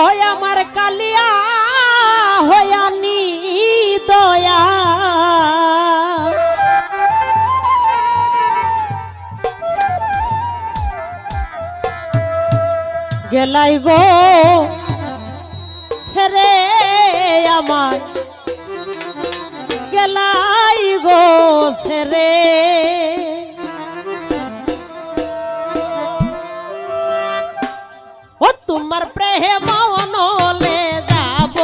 ওই আমার কালিয়া হয়ানি দয়া গেলাই গো ছেড়ে আমার গেলাই গো ছেড়ে ও তোমার প্রেম অনলে যাব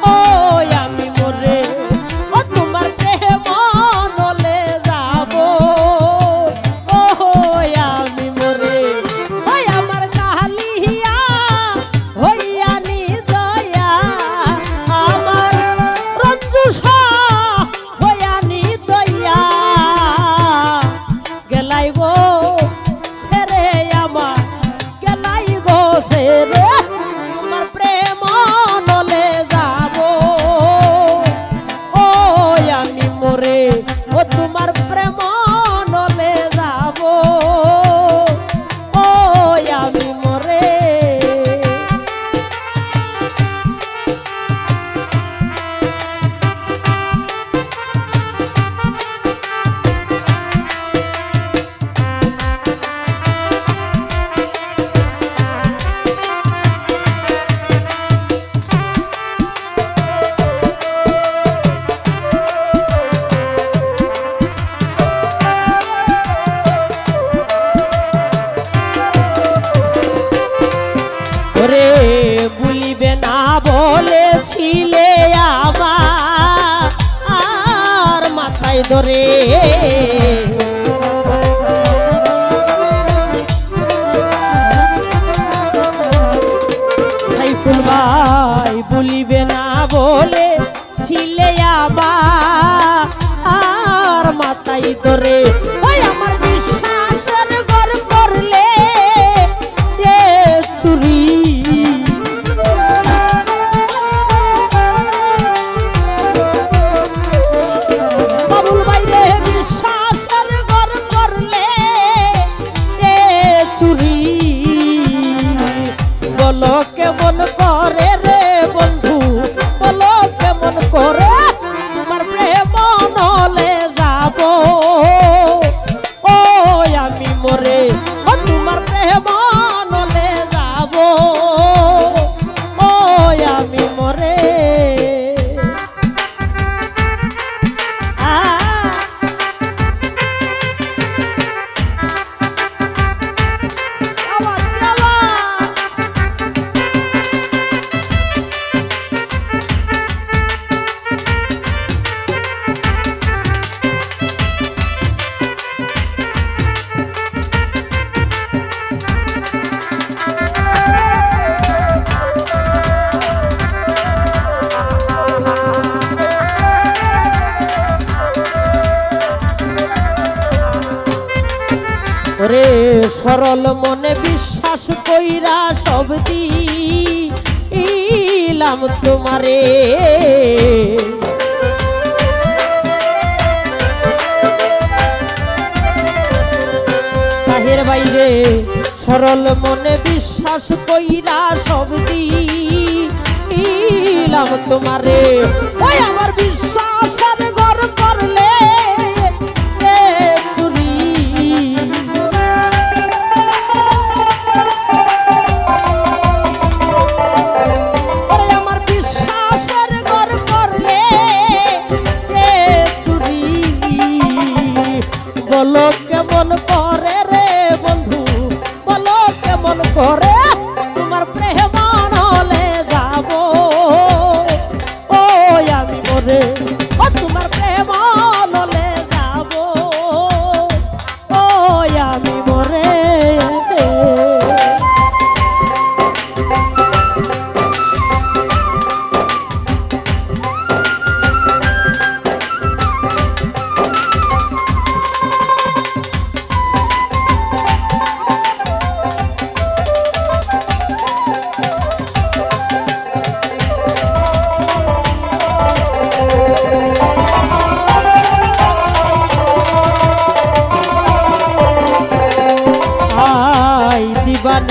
ও আমি মরে ও তোমার প্রেম অনলে যাব ও আমি মরে ওই আমার কালিয়া হইয়া নি দয়া আমার রঞ্জুষা হইয়া নি দয়া গেলাই গো ছেড়ে আমার গেলাই গো ছেড়ে তোমার প্রেম নলে যাব ও আমি মরে ও তোমার প্রেম নলে যাব ও আমি মরে রে ভুলিবে না বলেছিলে আমার মাথায় ধরে সাইফুল ভাই ভুলিবে না বলেছিলে আমার মাথায় ধরে ওই আমার বিশ্বাসের ঘর করলে রে চুরি বাবুল ভাই রে বিশ্বাসের ঘর করলে রে চুরি বলো কেমন করে রে বন্ধু বলো কেমন করে তোমার প্রেম নলে যাব ও আমি মরে ও তোমার প্রেম নলে যাব ও আমি মরে রে সরল মনে বিশ্বাস কইরা সব দিলাম তোমারে তাহের বাইরে সরল মনে বিশ্বাস কইরা সব দিলাম তোমারে ওই আমার বিশ্বাসের ঘর করলে বলো কেমন করে রে বন্ধু বলো কেমন করে তোমার প্রেম নলে যাব ও আমি মরে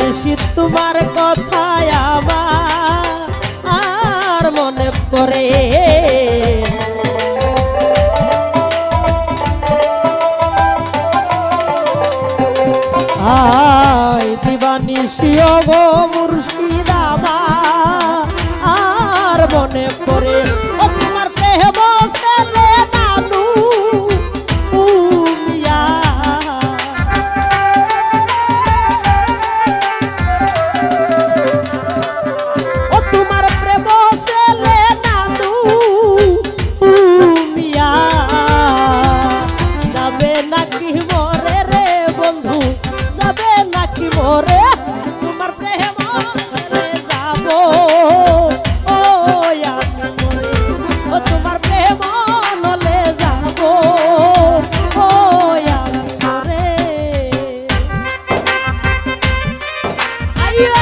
নিশি তোমার কথায় আমার মনে পড়ে। আয় দিবানিশি গো মুর্শিদ আমার মনে পড়ে। ও তোমার প্রেম ছেলে নানু মিয়া, ও তোমার প্রেম ছেলে নানু মিয়া, যাবে নাকি মরে রে বন্ধু, যাবে নাকি মরে তোমার প্রেম ছেলে যাব। ও আমি মরে, ও তোমার প্রেম নলে যাব। ও আমি মরে। আইয়া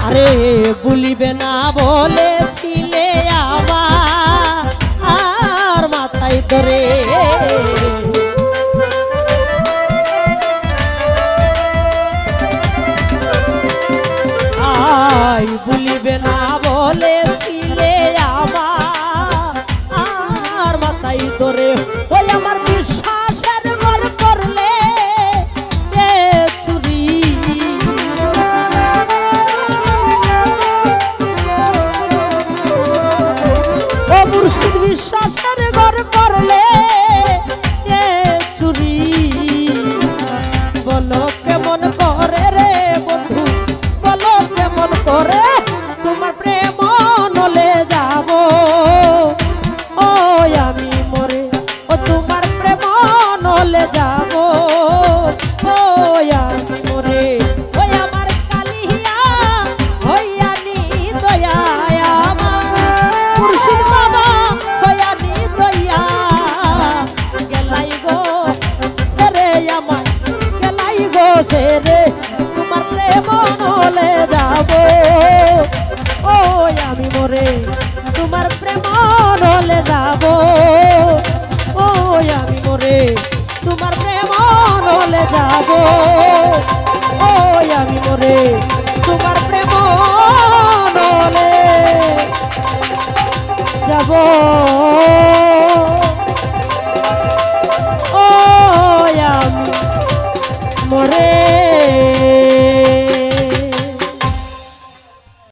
আরে বলিবে না বলেছিলে আমার আর মাথায় ধরে। আই বলিবে না বলেছিলে আমার আর মাথায় ধরে। ওই আমার বিশ্বাসের ঘর করলে এ চুরি। ও মুর্শিদ বিশ্বাসের ঘর করলে এ চুরি। বলো কেমন করে রে বন্ধু, বলো কেমন করে তোমার প্রেম নলে যাব। ও আমি মরে, ও তোমার প্রেম নলে যাব। ও আমি মরে, ওই আমার কালিয়া হইয়া নি দয়া আমার মুর্শিদ বাবা হইয়া নি দয়া। গেলাই গো রে আমার, গেলাই গো রে তোমার প্রেম নলে যাব। ও আমি মরে, তোমার প্রেম নলে যাব। ও আমি মরে, তোমার প্রেম নলে যাব। ও আমি মরে, তোমার প্রেম নলে যাব।